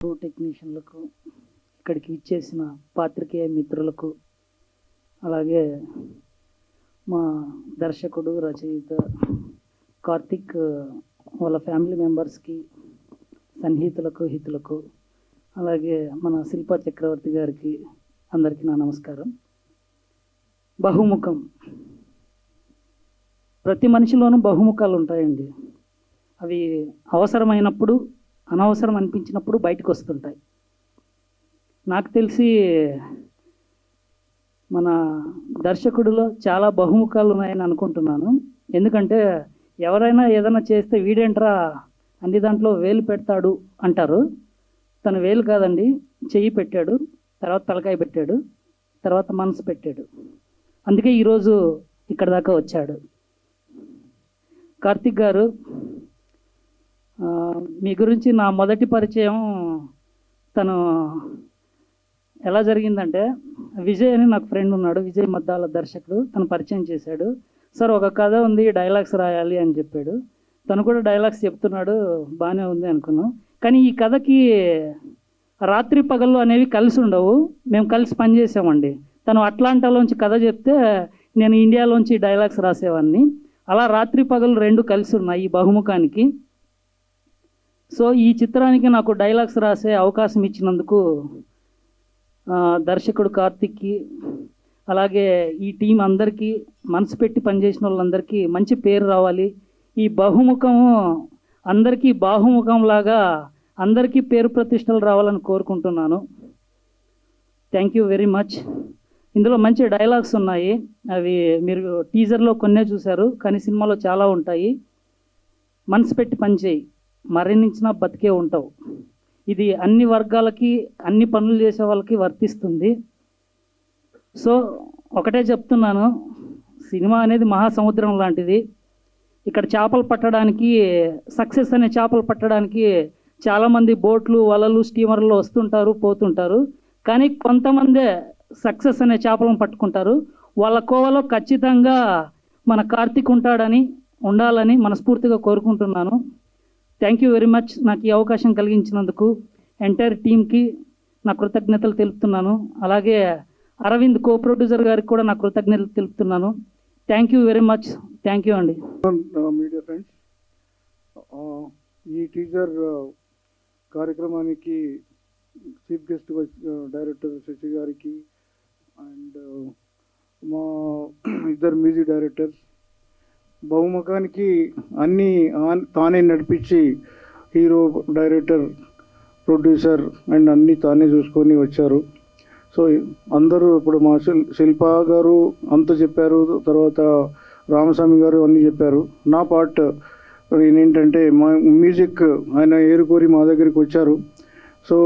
టెక్నీషియన్లకు, ఇక్కడికి ఇచ్చేసిన పాత్రికేయ మిత్రులకు, అలాగే మా దర్శకుడు రచయిత కార్తిక్ వాళ్ళ ఫ్యామిలీ మెంబర్స్కి, సన్నిహితులకు, హితులకు, అలాగే మన శిల్పా చక్రవర్తి గారికి అందరికీ నా నమస్కారం. బహుముఖం, ప్రతి మనిషిలోనూ బహుముఖాలు ఉంటాయండి. అవి అవసరమైనప్పుడు, అనవసరం అనిపించినప్పుడు బయటకు వస్తుంటాయి. నాకు తెలిసి మన దర్శకుడిలో చాలా బహుముఖాలు ఉన్నాయని అనుకుంటున్నాను. ఎందుకంటే ఎవరైనా ఏదైనా చేస్తే వీడేంట్రా అన్ని దాంట్లో వేలు పెడతాడు అంటారు. తను వేలు కాదండి, చెయ్యి పెట్టాడు, తర్వాత తలకాయ పెట్టాడు, తర్వాత మనసు పెట్టాడు. అందుకే ఈరోజు ఇక్కడ దాకా వచ్చాడు. కార్తిక్ గారు, మీ గురించి నా మొదటి పరిచయం తను ఎలా జరిగిందంటే, విజయ్ అని నాకు ఫ్రెండ్ ఉన్నాడు, విజయ్ మద్దాల దర్శకుడు, తను పరిచయం చేశాడు. సార్ ఒక కథ ఉంది, డైలాగ్స్ రాయాలి అని చెప్పాడు. తను కూడా డైలాగ్స్ చెప్తున్నాడు, బాగానే ఉంది అనుకున్నాం. కానీ ఈ కథకి రాత్రి పగళ్ళు అనేవి కలిసి ఉండవు, మేము కలిసి పనిచేసామండి. తను అట్లాంటాలోంచి కథ చెప్తే నేను ఇండియాలోంచి డైలాగ్స్ రాసేవాడిని. అలా రాత్రి పగలు రెండు కలిసి ఉన్నాయి ఈ బహుముఖానికి. సో ఈ చిత్రానికి నాకు డైలాగ్స్ రాసే అవకాశం ఇచ్చినందుకు దర్శకుడు కార్తిక్కి, అలాగే ఈ టీం అందరికీ, మనసు పెట్టి పనిచేసిన వాళ్ళందరికీ మంచి పేరు రావాలి. ఈ బహుముఖము అందరికీ బాహుముఖంలాగా అందరికీ పేరు ప్రతిష్టలు రావాలని కోరుకుంటున్నాను. Thank you very much. ఇందులో మంచి డైలాగ్స్ ఉన్నాయి. అవి మీరు టీజర్లో కొన్నే చూశారు, కానీ సినిమాలో చాలా ఉంటాయి. మనసు పెట్టి పనిచేయి, మరణించినా బతికే ఉంటావు. ఇది అన్ని వర్గాలకి, అన్ని పనులు చేసే వాళ్ళకి వర్తిస్తుంది. సో ఒకటే చెప్తున్నాను, సినిమా అనేది మహాసముద్రం లాంటిది. ఇక్కడ చేపలు పట్టడానికి, సక్సెస్ అనే చేపలు పట్టడానికి చాలామంది బోట్లు, వలలు, స్టీమర్లు వస్తుంటారు, పోతుంటారు. కానీ కొంతమందే సక్సెస్ అనే చేపలను పట్టుకుంటారు. వాళ్ళ కోవలో ఖచ్చితంగా మన కార్తిక్ ఉండాలని మనస్ఫూర్తిగా కోరుకుంటున్నాను. Thank you very much. నాకు ఈ అవకాశం కలిగించినందుకు ఎంటైర్ టీమ్కి నా కృతజ్ఞతలు తెలుపుతున్నాను. అలాగే అరవింద్ కో ప్రొడ్యూసర్ గారికి కూడా నా కృతజ్ఞతలు తెలుపుతున్నాను. Thank you very much. Thank you అండి. మీడియా ఫ్రెండ్స్, ఈ టీజర్ కార్యక్రమానికి చీఫ్ గెస్ట్ డైరెక్టర్ శశి గారికి అండ్ మా ఇద్దరు మ్యూజిక్ డైరెక్టర్స్, బహుముఖానికి అన్నీ తానే నడిపించి హీరో, డైరెక్టర్, ప్రొడ్యూసర్ అండ్ అన్నీ తానే చూసుకొని వచ్చారు. సో అందరూ ఇప్పుడు మా శిల్పా గారు అంత చెప్పారు, తర్వాత రామస్వామి గారు అన్నీ చెప్పారు. నా పార్ట్ ఏంటంటే, మా మ్యూజిక్ ఆయన ఏరుకోరి మా దగ్గరికి వచ్చారు. సో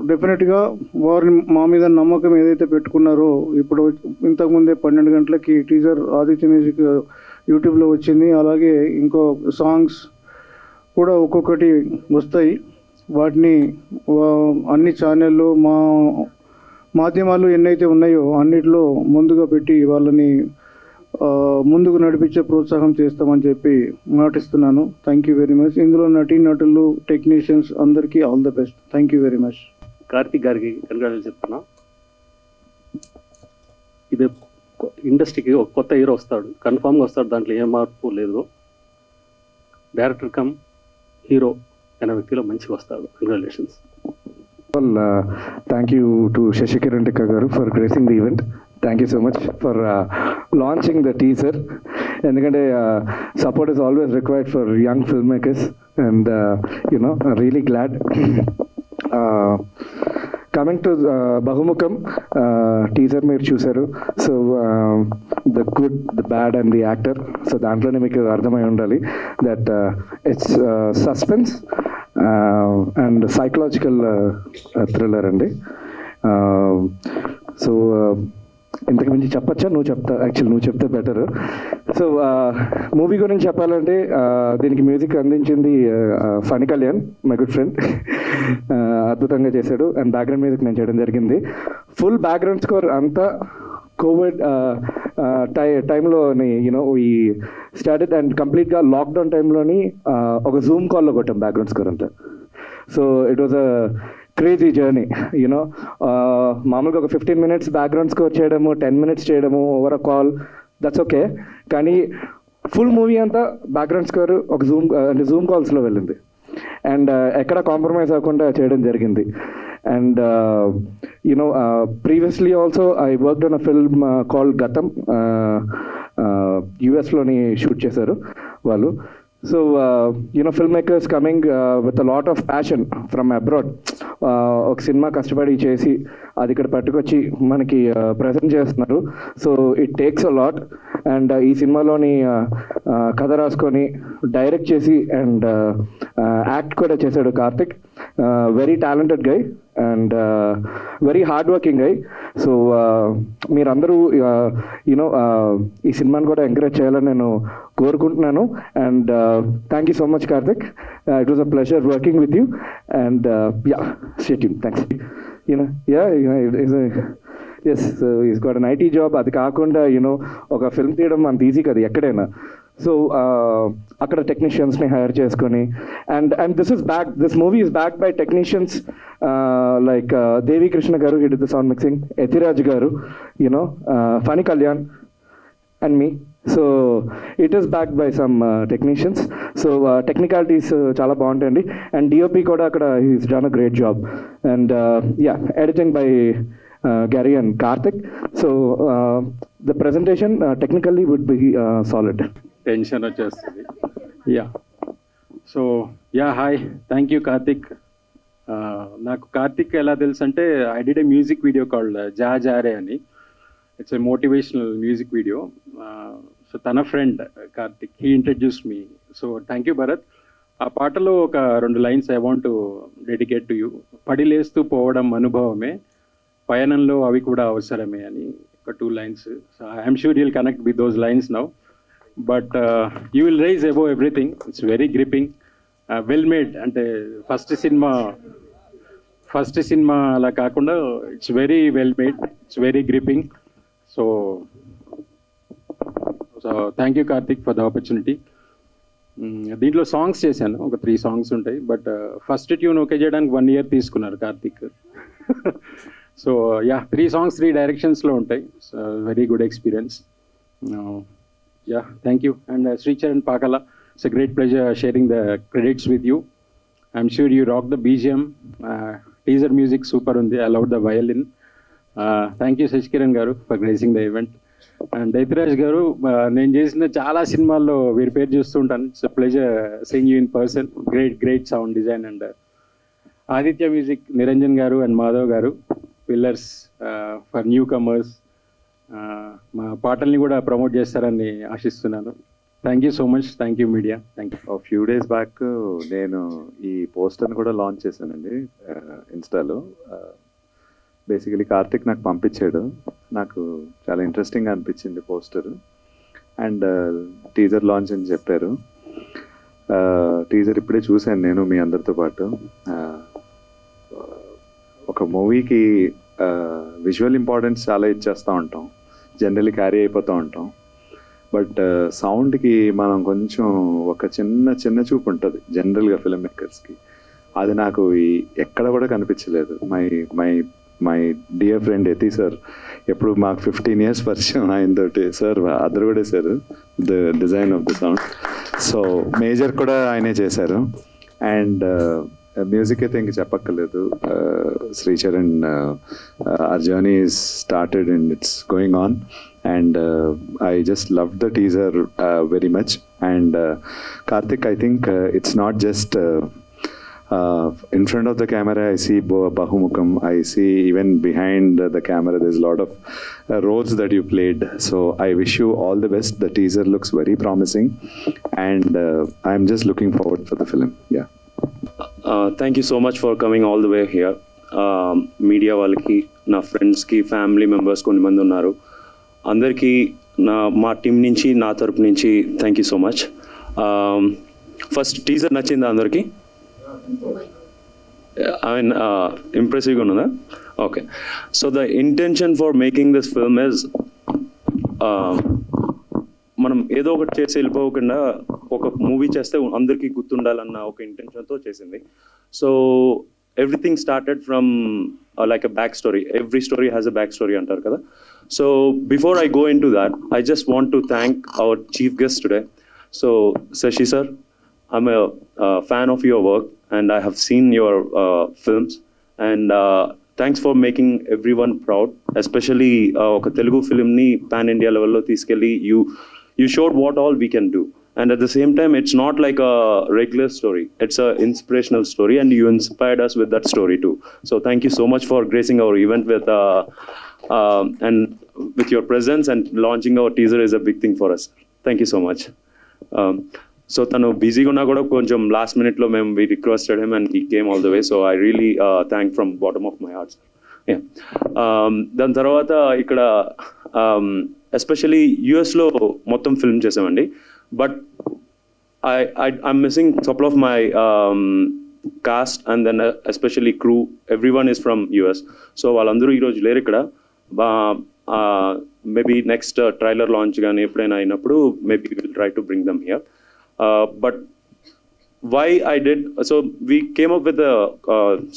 డెఫినెట్గా వారిని మా మీద నమ్మకం ఏదైతే పెట్టుకున్నారో, ఇప్పుడు ఇంతకుముందే 12 గంటలకి టీజర్ ఆదిత్య మ్యూజిక్ యూట్యూబ్లో వచ్చింది. అలాగే ఇంకో సాంగ్స్ కూడా ఒక్కొక్కటి వస్తాయి. వాటిని అన్ని ఛానళ్ళు, మా మాధ్యమాలు ఎన్నైతే ఉన్నాయో అన్నిటిలో ముందుగా పెట్టి వాళ్ళని ముందుకు నడిపించే ప్రోత్సాహం చేస్తామని చెప్పి మాటిస్తున్నాను. Thank you very much. ఇందులో నటులు, టెక్నీషియన్స్ అందరికీ all the best. Thank you very much. Karthik గారికి కంగ్రాచులేషన్ చెప్తున్నా. ఇది ఇండస్ట్రీకి ఒక కొత్త హీరో వస్తాడు, కన్ఫామ్గా వస్తాడు, దాంట్లో ఏ మార్పు లేదు. డైరెక్టర్ కమ్ హీరో అనే వ్యక్తిలో మంచిగా వస్తాడు. Congratulations. Thank you to Shashi Kiran Tikka garu for gracing the event. Thank you so much for launching the teaser. Endukante support is always required for young filmmakers, and really glad. Coming to Bahumukham teaser మీరు చూసారు. So the good, the bad and the actor. So దాంట్లోనే మీకు అర్థమై ఉండాలి that it's suspense and psychological thriller అండి. So ఇంతకు మించి చెప్పచ్చా? నువ్వు చెప్తే బెటర్. సో మూవీ గురించి చెప్పాలంటే, దీనికి మ్యూజిక్ అందించింది Phani Kalyan, my good friend. అద్భుతంగా చేశాడు. అండ్ బ్యాక్గ్రౌండ్ మ్యూజిక్ నేను చేయడం జరిగింది. ఫుల్ బ్యాక్గ్రౌండ్ స్కోర్ అంతా కోవిడ్ టైంలోని ఈ స్టార్టెడ్ అండ్ కంప్లీట్గా లాక్డౌన్ టైంలోని ఒక జూమ్ కాల్లో కొట్టాం బ్యాక్గ్రౌండ్ స్కోర్ అంతా. So it was a crazy journey you know. మామూలుగా ఒక 15 minutes బ్యాక్గ్రౌండ్ స్కోర్ చేయడము, 10 minutes చేయడము over a call, that's okay. కానీ ఫుల్ మూవీ అంతా బ్యాక్గ్రౌండ్ స్కోర్ ఒక జూమ్ కాల్స్లో వెళ్ళింది. అండ్ ఎక్కడ కాంప్రమైజ్ అవ్వకుండా చేయడం జరిగింది. And you know previously also I worked on a film called గతం, యుఎస్లోని షూట్ చేశారు వాళ్ళు. So you know film makers coming with a lot of passion from abroad, ఒక సినిమా కష్టపడి చేసి అది ఇక్కడ పట్టుకొచ్చి మనకి ప్రజెంట్ చేస్తున్నారు. So it takes a lot. And ఈ సినిమాలోని కథ రాసుకొని డైరెక్ట్ చేసి అండ్ యాక్ట్ కూడా చేశాడు Karthik. Very talented guy and very hard working guy. So మీరందరూ యూనో ఈ సినిమాని కూడా ఎంకరేజ్ చేయాలని నేను కోరుకుంటున్నాను. And thank you so much Karthik, it was a pleasure working with you. And yeah, stay tuned. Thanks. Yes, he's got an IT job. అది కాకుండా you know ఒక ఫిల్మ్ తీయడం అంత ఈజీ కదా ఎక్కడైనా. సో అక్కడ టెక్నీషియన్స్ని హైర్ చేసుకొని and this movie is back by technicians like Devi Krishna గారు, hit the sound mixing, Ethiraj గారు, you know Phani Kalyan and me. So it is back by some technicians. So technicalities చాలా బాగుంటాయండి. అండ్ డిఓపి కూడా అక్కడ he's done a great job. And yeah, editing by Gary and Karthik. So the presentation technically would be solid. Tension వచ్చేస్తుంది. Yeah, so yeah, hi, thank you Karthik. నాకు కార్తిక్ ఎలా తెలుసు అంటే, I did a music video called Ja Jaare అని. It's a motivational music video. So తన friend Karthik, he introduce me. So thank you Bharath. ఆ పాటలో ఒక 2 lines I want to dedicate to you. పడిలేస్తూ పోవడం అనుభవమే, పయనంలో అవి కూడా అవసరమే అని ఒక 2 lines. So I'm sure you'll connect with those lines now. But you will rise above everything. It's very gripping, well made. అంటే ఫస్ట్ సినిమా అలా కాకుండా it's very well made, it's very gripping. So thank you Karthik for the opportunity. దీంట్లో songs చేశాను, ఒక 3 songs ఉంటాయి. But first tune okay చేయడానికి 1 year తీసుకున్నారు Karthik. So yeah, 3 songs 3 directionsలో ఉంటాయి. So very good experience. Yeah, thank you. And Sricharan Pakala, it's a great pleasure sharing the credits with you. I'm sure you rock the BGM. Teaser music super ఉంది. I love the violin. Thank you Sasikiran గారు for gracing the event. And Ethiraj గారు, నేను చేసిన చాలా సినిమాల్లో వీరి పేరు చూస్తూ ఉంటాను. It's a pleasure seeing you in person. Great sound design. And Aditya music Niranjan గారు అండ్ మాధవ్ గారు, పిల్లర్స్ ఫర్ న్యూ కమర్స్. మా పాటల్ని కూడా ప్రమోట్ చేస్తారని ఆశిస్తున్నాను. Thank you so much. Thank you media. Thank you. Few days back నేను ఈ పోస్టర్ని కూడా లాంచ్ చేశానండి ఇన్స్టాలో. బేసికలీ కార్తిక్ నాకు పంపించాడు. నాకు చాలా ఇంట్రెస్టింగ్గా అనిపించింది పోస్టర్. అండ్ టీజర్ లాంచ్ అని చెప్పారు. టీజర్ ఇప్పుడే చూశాను నేను మీ అందరితో పాటు. ఒక మూవీకి విజువల్ ఇంపార్టెన్స్ చాలా ఇచ్చేస్తూ ఉంటాం, జనరల్లీ క్యారీ అయిపోతూ ఉంటాం. బట్ సౌండ్కి మనం కొంచెం ఒక చిన్న చూపు ఉంటుంది జనరల్గా ఫిల్మ్ మేకర్స్కి. అది నాకు ఎక్కడ కూడా కనిపించలేదు. My dear friend Yati sir, ఎప్పుడు మాకు 15 years పరిచయం ఆయనతోటి. సార్ అద్దరు కూడా వేశారు the design of the sound. So major కూడా ఆయనే చేశారు. అండ్ మ్యూజిక్ అయితే ఇంక చెప్పక్కర్లేదు. Sricharan, our journey is started and it's going on. And I just loved the teaser very much. And Karthik, I think it's not just in front of the camera I see Bahumukam. I see even behind the camera there's a lot of roles that you played. So I wish you all the best. The teaser looks very promising. And I'm just looking forward for the film. Yeah. Thank you so much for coming all the way here. Media వాళ్ళకి, నా ఫ్రెండ్స్కి, family members కొంతమంది ఉన్నారు, అందరికీ మా team నుంచి, నా తరపు నుంచి thank you so much. First teaser నచ్చిందా అందరికీ? ఐ మీన్ ఇంప్రెసివ్గా ఉన్నదా? Okay. So the intention for making this film is, మనం ఏదో ఒకటి చేసి వెళ్ళిపోకుండా ఒక మూవీ చేస్తే అందరికీ గుర్తుండాలన్న ఒక ఇంటెన్షన్తో చేసింది. So everything started from like a backstory. Every story has a backstory antar kada. So before I go into that, I just want to thank our chief guest today. So Sashi sir, I'm a fan of your work and I have seen your films, and thanks for making everyone proud, especially oka Telugu film ni pan India level lo తీసుకెళ్ళి you showed what all we can do. And at the same time, it's not like a regular story. It's an inspirational story, and you inspired us with that story too. So thank you so much for gracing our event with and with your presence, and launching our teaser is a big thing for us. Thank you so much. So tanu busy ga unna kuda koncham last minute lo we requested him and he came all the way. So I really thank from bottom of my heart. Yeah. దాని తర్వాత ఇక్కడ especially యుఎస్లో మొత్తం film చేసామండి. But I'm missing a couple of my cast, and then especially crew. Everyone is from US. So వాళ్ళందరూ ఈరోజు లేరు ఇక్కడ. Maybe next trailer launch కానీ ఎప్పుడైనా అయినప్పుడు maybe we'll try to bring them here. But why I did, so we came up with a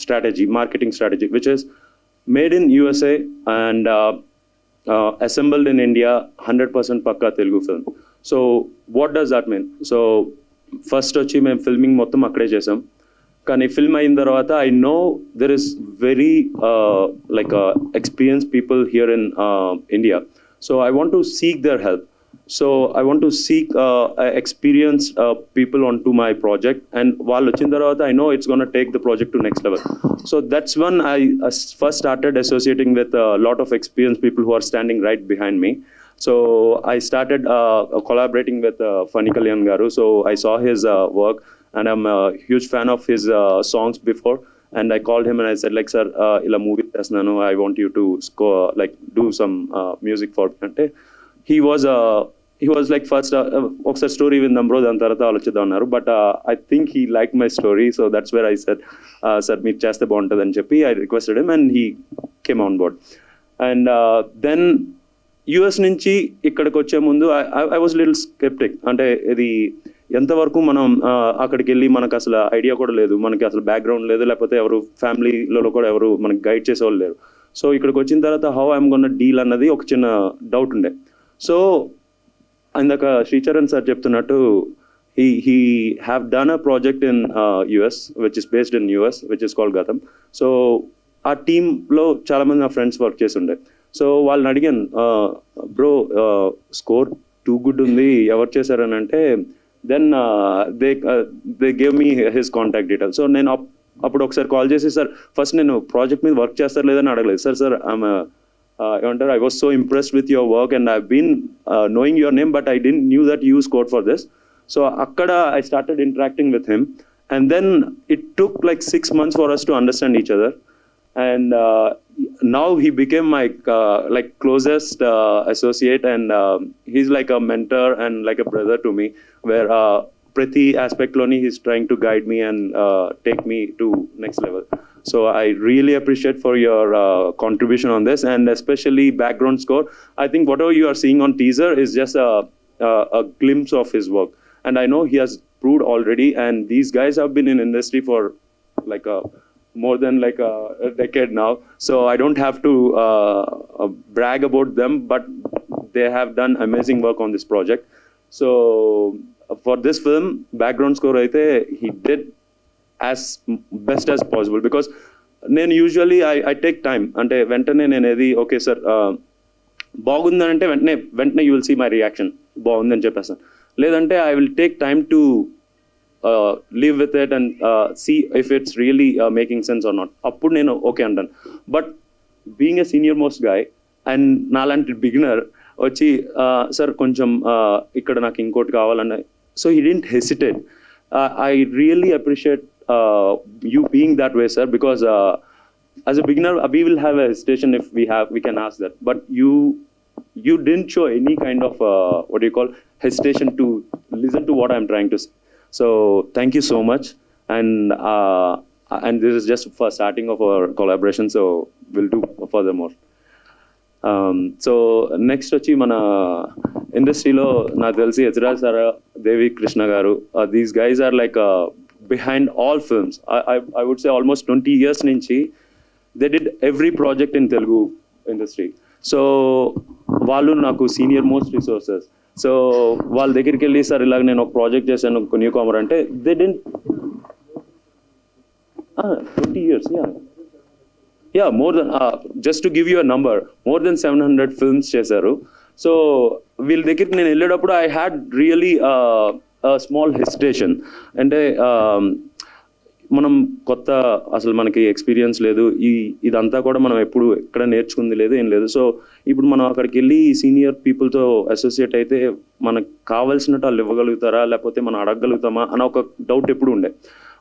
strategy, marketing strategy, which is made in USA and assembled in India, 100% pakka Telugu film. So what does that mean? So first వచ్చి మేము filming మొత్తం అక్కడే చేసాం. కానీ film అయిన తర్వాత I know there is very like experienced people here in India. So I want to seek their help. So I want to seek experienced people onto my project, and వాళ్ళు వచ్చిన తర్వాత I know it's going to take the project to next level. So that's when I first started associating with a lot of experienced people who are standing right behind me. So I started collaborating with Funny Kalyan Garu. So I saw his work, and I'm a huge fan of his songs before. And I called him and I said, like, sir, ila movie chestunanu, I want you to score, like, do some music for me. He was like, first ఒకసారి story విందాంబ్రో, దాని తర్వాత ఆలోచిద్దాం అన్నారు. But I think he liked my story, so that's where I said, sir మీరు చేస్తే బాగుంటుంది అని చెప్పి I requested him and he came on board. And then US నుంచి ఇక్కడికి వచ్చే ముందు ఐ వాజ్ లిటిల్ స్కెప్టిక్. అంటే ఇది ఎంతవరకు మనం అక్కడికి వెళ్ళి మనకు అసలు ఐడియా కూడా లేదు, మనకి అసలు బ్యాక్గ్రౌండ్ లేదు, లేకపోతే ఎవరు ఫ్యామిలీలో కూడా ఎవరు మనకి గైడ్ చేసేవాళ్ళు లేరు. సో ఇక్కడికి వచ్చిన తర్వాత హౌ ఐఎమ్ గోన్ డీల్ అన్నది ఒక చిన్న డౌట్ ఉండే. సో ఇందాక శ్రీచరణ్ సార్ చెప్తున్నట్టు he have done a project in US which is based in US which is called Gatham. So ఆ టీంలో చాలా మంది నా ఫ్రెండ్స్ వర్క్ చేసి ఉండే. సో వాళ్ళని అడిగాను, బ్రో స్కోర్ టూ గుడ్ ఉంది, ఎవరు చేశారని అంటే then they gave me his contact details. So నేను అప్పుడు ఒకసారి కాల్ చేసి, సార్ ఫస్ట్ నేను ప్రాజెక్ట్ మీద వర్క్ చేస్తారు లేదని అడగలేదు. సార్ ఏమంటారు, I was so impressed with your work and I been knowing your name but I didn't knew that you score for this. So అక్కడ I started interacting with him, and then it took like 6 months for us to understand each other. And now he became my like closest associate, and he's like a mentor and like a brother to me, where prati aspect loni he's trying to guide me and take me to next level. So I really appreciate for your contribution on this, and especially background score. I think whatever you are seeing on teaser is just a glimpse of his work, and I know he has proved already, and these guys have been in industry for like more than like a decade now. So I don't have to brag about them, but they have done amazing work on this project. So for this film, background score aithe he did as best as possible, because నేను usually I take time. అంటే వెంటనే నేను ఏది okay sir బాగుందని అంటే వెంటనే you will see my reaction, బాగుందని చెప్పేస్తాను. లేదంటే I will take time to live with it and see if it's really making sense or not. Appudu nenu okay antan. But being a senior most guy and nalanti beginner vachi sir koncham ikkada నాకు ఇంకోటి కావాలన్న, so he didn't hesitate. I really appreciate you being that way, sir, because as a beginner we will have a hesitation if we can ask that, but you didn't show any kind of what do you call hesitation to listen to what I'm trying to say. So thank you so much, and this is just for starting of our collaboration, so we'll do furthermore. So next వచ్చి మన ఇండస్ట్రీలో నాకు తెలిసి యజ్రాజ్ sir, దేవి కృష్ణ గారు, these guys are like behind all films. I would say almost 20 years nunchi they did every project in Telugu industry. So వాళ్ళు నాకు senior most resources. So వాళ్ళ దగ్గరికి వెళ్ళి సార్ ఇలాగ నేను ఒక ప్రాజెక్ట్ చేశాను న్యూ కామర్ అంటే they didn't 20 years, yeah, more than just to give you a number, more than 700 films చేశారు. సో వీళ్ళ దగ్గరికి నేను వెళ్ళేటప్పుడు I had really a small hesitation. అంటే మనం కొత్త, అసలు మనకి ఎక్స్పీరియన్స్ లేదు, ఇదంతా కూడా మనం ఎప్పుడు ఎక్కడ నేర్చుకుంది లేదు, ఏం లేదు. సో ఇప్పుడు మనం అక్కడికి వెళ్ళి సీనియర్ పీపుల్తో అసోసియేట్ అయితే మనకు కావాల్సినట్టు వాళ్ళు ఇవ్వగలుగుతారా, లేకపోతే మనం అడగగలుగుతామా అని ఒక డౌట్ ఎప్పుడు ఉండే.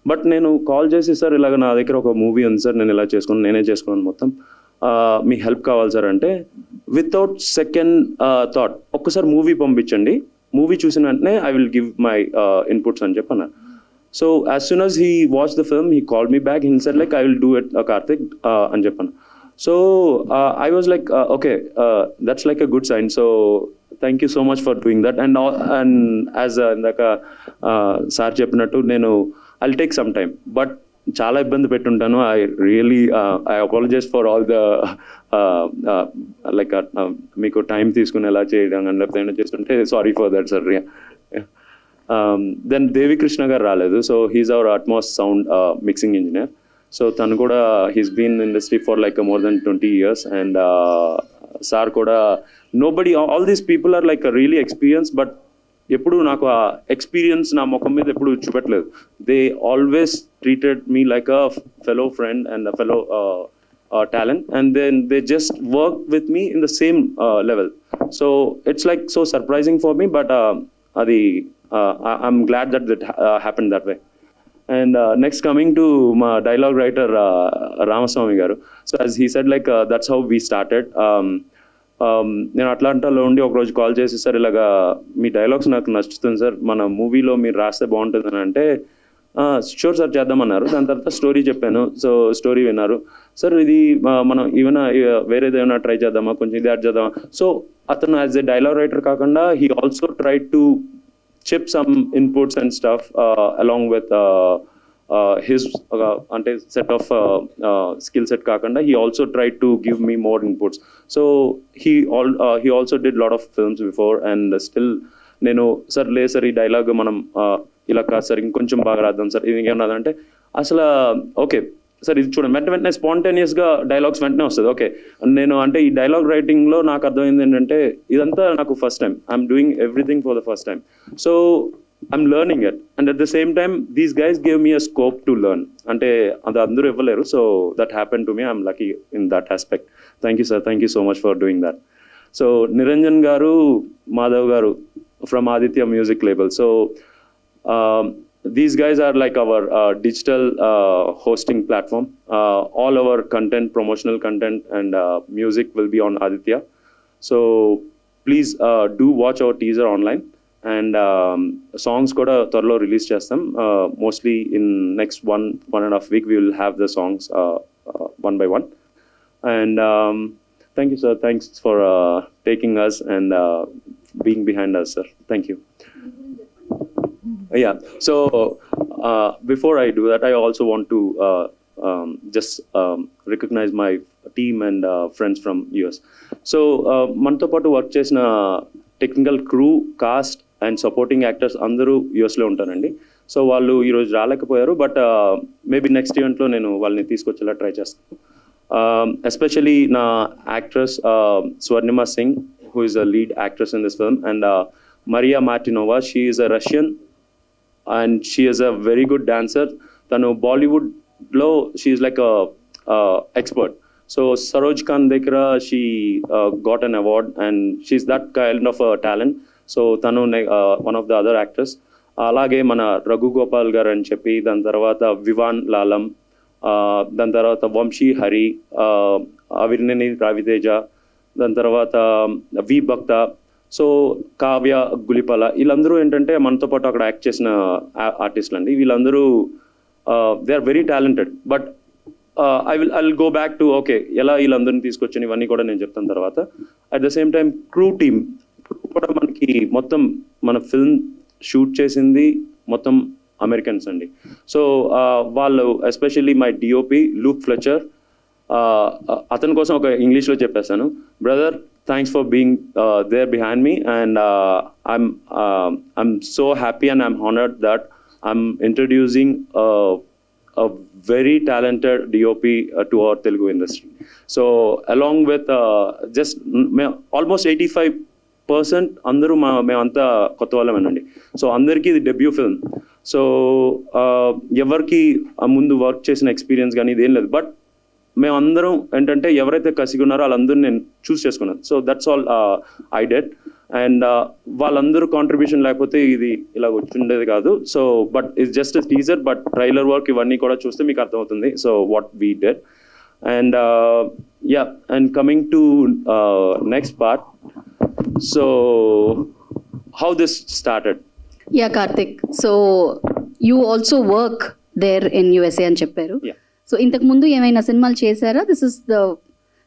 బట్ నేను కాల్ చేసి సార్ ఇలాగ నా దగ్గర ఒక మూవీ ఉంది సార్, నేను ఇలా చేసుకున్నాను, నేనే చేసుకున్నాను మొత్తం, మీ హెల్ప్ కావాలి సార్ అంటే వితౌట్ సెకండ్ థాట్ ఒక్కసారి మూవీ పంపించండి, మూవీ చూసిన వెంటనే I will give my inputs అని చెప్పన్నారు. So as soon as he watched the film, he called me back. He said like, I will do it, Karthik, and Japan. So I was like, okay, that's like a good sign. So thank you so much for doing that. And as indaka sir cheppinattu nenu I'll take some time, but చాలా ఇబ్బంది పెట్టుంటాను. I apologize for all the like మీకు time తీసుకుని ఎలా చేయడం అని లేకపోతే చేస్తుంటే sorry for that sir. Then Devi Krishna గారు రాలేదు. So he's our Atmos sound mixing engineer. So తను కూడా he's been industry for like more than 20 years. And sir కూడా nobody, all these people are like really experience, but ఎప్పుడు నాకు ఆ experience నా ముఖం మీద ఎప్పుడు చూపెట్టలేదు. They always treated me like a fellow friend and a fellow talent, and then they just work with me in the same level. So it's like so surprising for me, but I'm glad that happened that way. And next, coming to my dialogue writer Ramaswamy garu. So as he said, like that's how we started. నేను అట్లాంటాలో ఉండి ఒక రోజు call చేసి sir ఇలాగా మీ dialogues నాకు నచ్చుతుంది sir, మన మూవీలో మీరు రాస్తే బాగుంటుందని అంటే షూర్ సార్ చేద్దామన్నారు. దాని తర్వాత స్టోరీ చెప్పాను. సో స్టోరీ విన్నారు. సార్ ఇది మనం ఏమైనా వేరేది ఏమైనా ట్రై చేద్దామా, కొంచెం ఇది యాడ్ చేద్దామా. సో అతను యాజ్ ఎ డైలాగ్ రైటర్ కాకుండా he also try to chip some inputs and stuff along with his అంటే సెట్ ఆఫ్ స్కిల్ సెట్ కాకుండా he also tried to give me more inputs. So he also did lot of films before, and still నేను sir లేదు sir ఈ dialogue మనం ఇలా కాదు sir ఇంకొంచెం బాగా రాద్దాం సార్, ఇది ఇంకేమన్నా అంటే అసలు ఓకే సార్ ఇది చూడండి వెంటనే స్పాంటేనియస్గా డైలాగ్స్ వెంటనే వస్తుంది. ఓకే నేను అంటే ఈ డైలాగ్ రైటింగ్లో నాకు అర్థమైంది ఏంటంటే ఇదంతా నాకు first time, I'm doing everything for the first time. So I'm learning it, and at the same time these guys gave me a scope to learn. Ante adu andaru evvaleru, so that happened to me. I'm lucky in that aspect. Thank you sir, thank you so much for doing that. So Niranjan garu, Madhav garu from Aditya Music Label. So these guys are like our digital hosting platform. All our content, promotional content and music will be on Aditya. So please do watch our teaser online. And songs kuda tharlo release chestam. Mostly in next one and a half week we will have the songs one by one. And thank you sir, thanks for taking us and being behind us sir. Thank you. Yeah, so before I do that, I also want to just recognize my team and friends from US. So manto patu work chesina technical crew, cost and supporting actors అందరూ యూఎస్లో ఉంటారండి. So వాళ్ళు ఈరోజు రాలేకపోయారు, but maybe next ఈవెంట్లో నేను వాళ్ళని తీసుకొచ్చేలా ట్రై చేస్తాను. ఎస్పెషలీ నా actress Swarnima Singh, who is a lead actress in this film, and Maria Martinova, she is a Russian and she is a very good dancer. తను బాలీవుడ్లో she is like expert. So Saroj Khan Dekra, she got an award, and she's that kind of a talent. So tanu one of the other actors. Alage mana Raghu Gopal garu ani cheppi, dan tarvata Vivan Lalam, dan tarvata Vamshi Hari, Avirneni Raviteja, dan tarvata V Bhakta. So Kavya Gulipala, వీళ్ళందరూ ఏంటంటే మనతో పాటు అక్కడ act చేసిన ఆర్టిస్టులు అండి. వీళ్ళందరూ they are very talented. But I'll go back to okay ఎలా వీళ్ళందరినీ తీసుకొచ్చాను ఇవన్నీ కూడా నేను చెప్తాను తర్వాత. At the same time crew కూడా మనకి మొత్తం మన ఫిల్మ్ షూట్ చేసింది మొత్తం అమెరికన్స్ అండి. సో వాళ్ళు especially my DOP Luke Fletcher, అతని కోసం ఒక ఇంగ్లీష్లో చెప్పేస్తాను. Brother, thanks for being there behind me, and I'm so happy and I'm honoured that I'm introducing a very talented DOP to our Telugu industry. So along with just almost 85% అందరూ మేమంతా కొత్త వాళ్ళమేనండి. So అందరికీ ఇది debut film. So ఎవరికి ముందు work చేసిన experience కానీ ఇదేం లేదు. బట్ మేమందరం ఏంటంటే ఎవరైతే కసిగా ఉన్నారో వాళ్ళందరూ నేను చూస్ చేసుకున్నాను. So that's all I did. And వాళ్ళందరూ కాంట్రిబ్యూషన్ లేకపోతే ఇది ఇలా వచ్చిండేది కాదు. So but it's just teaser, but trailer work ఇవన్నీ కూడా చూస్తే మీకు అర్థమవుతుంది. So what we did. And yeah, and coming to next part. So how this started. Yeah Karthik, so you also work there in USA అని చెప్పారు. So ఇంతకు ముందు ఏమైనా సినిమాలు చేశారా? దిస్ ఇస్ ద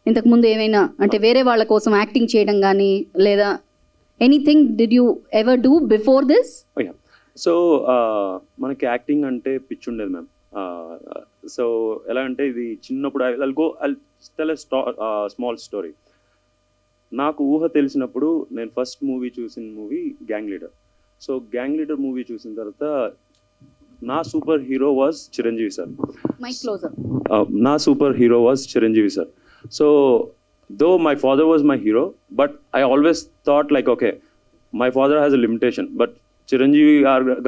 ఇంతకు ముందు ఏమైనా అంటే వేరే వాళ్ళ కోసం యాక్టింగ్ చేయడం కానీ లేదా anything did you ever do before this? So మనకి యాక్టింగ్ అంటే పిచ్చి ఉండేది మ్యామ్. సో ఎలా అంటే ఇది చిన్నప్పుడు ఐ టెల్ స్మాల్ స్టోరీ. నాకు ఊహ తెలిసినప్పుడు నేను ఫస్ట్ మూవీ చూసిన movie Gang Leader. So Gang Leader movie చూసిన తర్వాత నా super hero was Chiranjeevi sir. నా super hero was Chiranjeevi sir. So though my father was my hero, but I always thought like, okay, my father has a limitation, but Chiranjeevi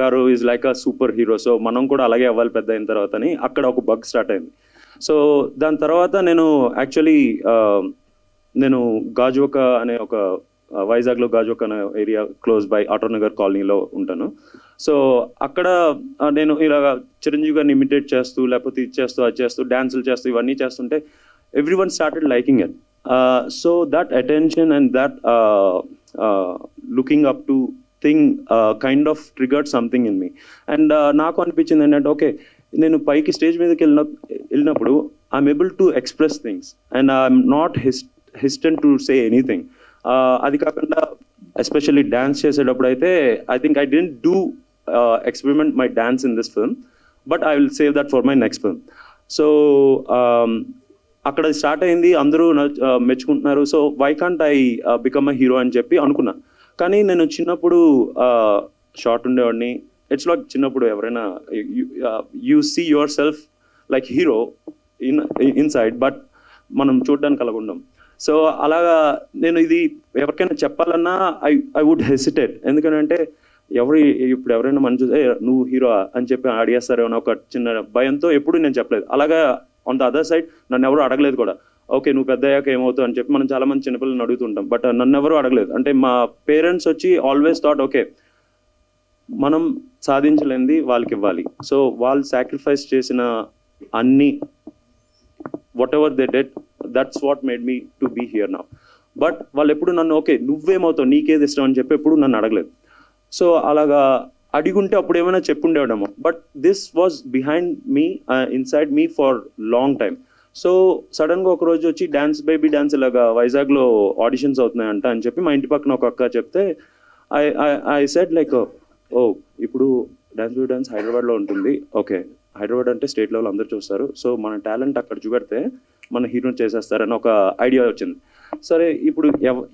garu is like a super hero, so మనం కూడా అలాగే అవ్వాలి పెద్ద అయిన తర్వాత అని అక్కడ ఒక బగ్ స్టార్ట్ అయింది. సో దాని తర్వాత నేను యాక్చువల్లీ నేను గాజువాక అనే ఒక వైజాగ్లో గాజువాక అనే ఏరియా క్లోజ్ బై ఆటోనగర్ కాలనీలో ఉంటాను. సో అక్కడ నేను ఇలాగ చిరంజీవి గారిని ఇమిటేట్ చేస్తూ లేకపోతే ఇది చేస్తూ అది చేస్తూ డాన్సులు చేస్తూ ఇవన్నీ చేస్తుంటే everyone started liking it. So that attention and that looking up to thing kind of triggered something in me. And నాకు అనిపించింది ఏంటంటే ఓకే, నేను పైకి స్టేజ్ మీదకి వెళ్ళినప్పుడు I'm able to express things and I'm not hesitant to say anything. అది కాకుండా especially dance చేసేటప్పుడు అయితే I think I didn't do experiment my dance in this film, but I will save that for my next film. So అక్కడ start అయింది, అందరూ మెచ్చుకుంటున్నారు. So why can't I become a hero అని చెప్పి అనుకున్నా. కానీ నేను చిన్నప్పుడు షార్ట్ ఉండేవాడిని. ఇట్స్ లైక్ చిన్నప్పుడు ఎవరైనా you see yourself like hero inside, but మనం చూడడానికి అలాగ ఉండం. సో అలాగా నేను ఇది ఎవరికైనా చెప్పాలన్నా ఐ వుడ్ హెసిటేట్. ఎందుకంటే ఇప్పుడు ఎవరైనా మనం చూస్తే నువ్వు హీరో అని చెప్పి అడిగేస్తారో అని ఒక చిన్న భయంతో ఎప్పుడు నేను చెప్పలేదు. అలాగా ఆన్ ద అదర్ సైడ్ నన్ను ఎవరు అడగలేదు కూడా. ఓకే నువ్వు పెద్ద అయ్యాక ఏమవుతావు అని చెప్పి మనం చాలా మంది చిన్నపిల్లలను అడుగుతుంటాం, బట్ నన్ను ఎవరు అడగలేదు. అంటే మా పేరెంట్స్ వచ్చి ఆల్వేస్ థాట్ ఓకే మనం సాధించలేనిది వాళ్ళకి ఇవ్వాలి. సో వాళ్ళు సాక్రిఫైస్ చేసిన అన్ని whatever they did, that's what made me to be here now. But వాళ్ళు ఎప్పుడు నన్ను ఓకే నువ్వేమవుతావు నీకేది ఇష్టం అని చెప్పి ఎప్పుడు నన్ను అడగలేదు. సో అలాగా అడిగుంటే అప్పుడు ఏమైనా చెప్పుండేవాడేమో, but this was behind me inside me for long time. So సడన్గా ఒక రోజు వచ్చి డాన్స్ బేబీ డాన్స్ ఇలాగా వైజాగ్లో ఆడిషన్స్ అవుతున్నాయంట అని చెప్పి మా ఇంటి పక్కన ఒక అక్క చెప్తే ఐ సెడ్ లైక్ ఓ ఇప్పుడు డాన్స్ బేబీ డాన్స్ హైదరాబాద్లో ఉంటుంది. ఓకే హైదరాబాద్ అంటే స్టేట్ లెవెల్ అందరూ చూస్తారు, సో మన టాలెంట్ అక్కడ చూపెడితే మన హీరోని చేసేస్తారని ఒక ఐడియా వచ్చింది. సరే ఇప్పుడు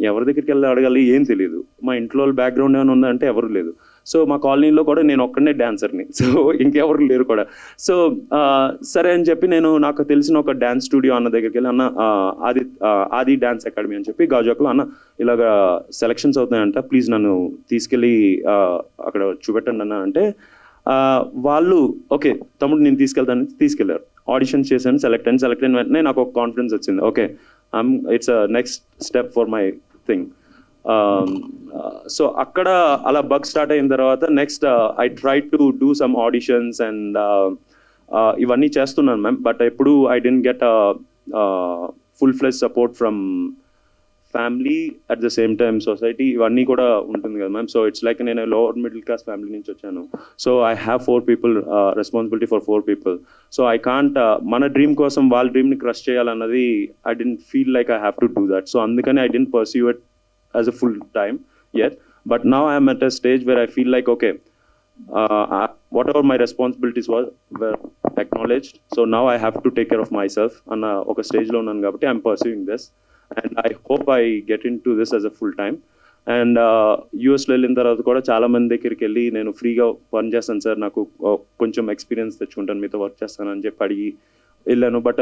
ఎవరి దగ్గరికి వెళ్ళి అడగాలి ఏం తెలియదు, మా ఇంట్లో బ్యాక్గ్రౌండ్ ఏమైనా ఉందంటే ఎవరు లేదు. సో మా కాలనీలో కూడా నేను ఒక్కడనే డాన్సర్ని, సో ఇంకెవరు లేరు కూడా. సో సరే అని చెప్పి నేను నాకు తెలిసిన ఒక డ్యాన్స్ స్టూడియో అన్న దగ్గరికి వెళ్ళి అన్న ఆది డ్యాన్స్ అకాడమీ అని చెప్పి గాజువాకలో అన్న ఇలాగ సెలక్షన్స్ అవుతున్నాయంట, ప్లీజ్ నన్ను తీసుకెళ్ళి అక్కడ చూపెట్టండి అన్న అంటే వాళ్ళు ఓకే తమ్ముడు నేను తీసుకెళ్ళారు. ఆడిషన్స్ చేశాను, సెలెక్ట్ అయిన వెంటనే నాకు ఒక కాన్ఫిడెన్స్ వచ్చింది. Okay it's next step for my thing. So అక్కడ అలా బగ్ స్టార్ట్ అయిన తర్వాత next I try to do some auditions and ఇవన్నీ చేస్తున్నాను మ్యామ్, బట్ ఎప్పుడు I didn't get full ఫ్లెజ్ support from family at the same time society ఇవన్నీ కూడా ఉంటుంది కదా మ్యామ్. సో ఇట్స్ లైక్ నేను లోవర్ మిడిల్ క్లాస్ ఫ్యామిలీ నుంచి వచ్చాను. So I have 4 people, responsibility for 4 people. So I can't మన dream కోసం వాళ్ళ డ్రీమ్ని క్రష్ చేయాలన్నది I didn't feel like I have to do that. So అందుకని I didn't pursue it as a full time yet, but now I am at a stage where I feel like okay whatever my responsibilities were acknowledged. So now I have to take care of myself. And oka stage lo unnanu kabatti I'm pursuing this, and I hope I get into this as a full time. And యూఎస్లో వెళ్ళిన తర్వాత కూడా చాలా మంది దగ్గరికి వెళ్ళి నేను ఫ్రీగా పని చేస్తాను సార్, నాకు కొంచెం ఎక్స్పీరియన్స్ తెచ్చుకుంటాను, మీతో వర్క్ చేస్తానని చెప్పి అడిగి వెళ్ళాను. బట్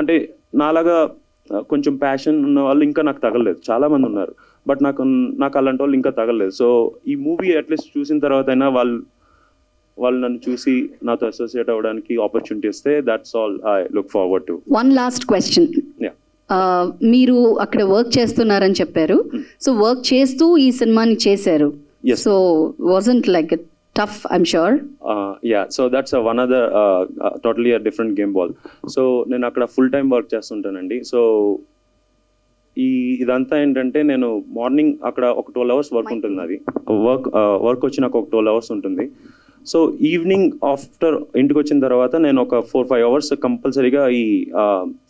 అంటే నాలాగా కొంచెం ప్యాషన్ ఉన్న వాళ్ళు ఇంకా నాకు తగలలేదు, చాలామంది ఉన్నారు, బట్ నాకు అలాంటి వాళ్ళు ఇంకా తగలలేదు. సో ఈ మూవీ అట్లీస్ట్ చూసిన తర్వాత అయినా వాళ్ళు నన్ను చూసి నాతో అసోసియేట్ అవ్వడానికి ఆపర్చునిటీ ఇస్తే that's all I look forward to. One last question. మీరు అక్కడ వర్క్ చేస్తున్నారని చెప్పారు, సో వర్క్ చేస్తూ ఈ సినిమాని చేశారు. So wasn't like tough, I'm sure. Yeah, so that's one other totally a different game ball. So నేను అక్కడ ఫుల్ టైం వర్క్ చేస్తుంటానండి. సో ఇదంతా ఏంటంటే నేను మార్నింగ్ అక్కడ ఒక 12 hours వర్క్ ఉంటుంది, అది వర్క్ వచ్చి నాకు ఒక 12 hours ఉంటుంది. సో ఈవినింగ్ ఆఫ్టర్ ఇంటికి వచ్చిన తర్వాత నేను ఒక 4-5 hours కంపల్సరీగా ఈ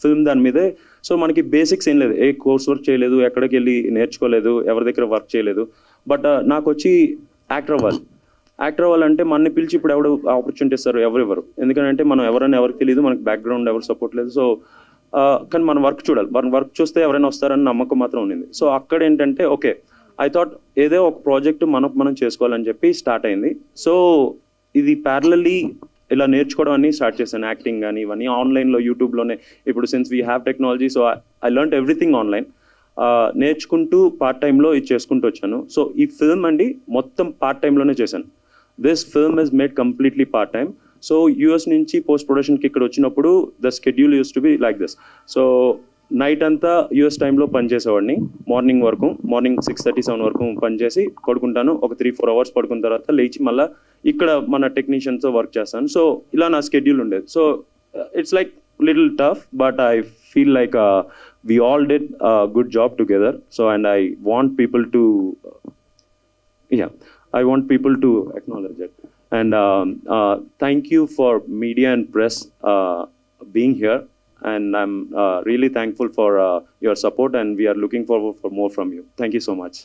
ఫిల్మ్ దాని మీదే. సో మనకి బేసిక్స్ ఏం లేదు, ఏ కోర్స్ వర్క్ చేయలేదు, ఎక్కడికి వెళ్ళి నేర్చుకోలేదు, ఎవరి దగ్గర వర్క్ చేయలేదు. బట్ నాకు వచ్చి యాక్టర్ అవ్వాలంటే మనని పిలిచి ఇప్పుడు ఎవరు ఆపర్చునిటీ ఇస్తారు, ఎవరెవరు, ఎందుకంటే మనం ఎవరైనా ఎవరికి తెలియదు, మనకి బ్యాక్గ్రౌండ్ ఎవరు సపోర్ట్ లేదు. సో కానీ మనం వర్క్ చూడాలి, మనం వర్క్ చూస్తే ఎవరైనా వస్తారని నమ్మకం మాత్రం ఉండింది. సో అక్కడ ఏంటంటే ఓకే, ఐ థాట్ ఏదో ఒక ప్రాజెక్ట్ మనం చేసుకోవాలని చెప్పి స్టార్ట్ అయింది. సో ఇది ప్యారలల్లీ ఇలా నేర్చుకోవడం అన్ని స్టార్ట్ చేశాను, యాక్టింగ్ కానీ ఇవన్నీ ఆన్లైన్లో యూట్యూబ్లోనే. ఇప్పుడు since we have technology, so I learn everything online. నేర్చుకుంటూ పార్ట్ టైంలో ఇది చేసుకుంటూ వచ్చాను. సో ఈ ఫిల్మ్ అండి మొత్తం పార్ట్ టైంలోనే చేశాను. This film is made completely part time. So US నుంచి పోస్ట్ ప్రొడక్షన్కి ఇక్కడ వచ్చినప్పుడు the schedule use to be like this. So night అంతా యూఎస్ టైంలో పనిచేసేవాడిని, మార్నింగ్ 6:30-7 వరకు పనిచేసి పడుకుంటాను. ఒక 3-4 hours పడుకున్న తర్వాత లేచి మళ్ళీ ఇక్కడ మన టెక్నీషియన్స్తో వర్క్ చేస్తాను. సో ఇలా నా స్కెడ్యూల్ ఉండేది. So it's like little tough, but I feel like we all did a good job together. So and I want people to acknowledge it. And thank you for media and press being here. And I'm really thankful for your support, and we are looking forward for more from you. Thank you so much.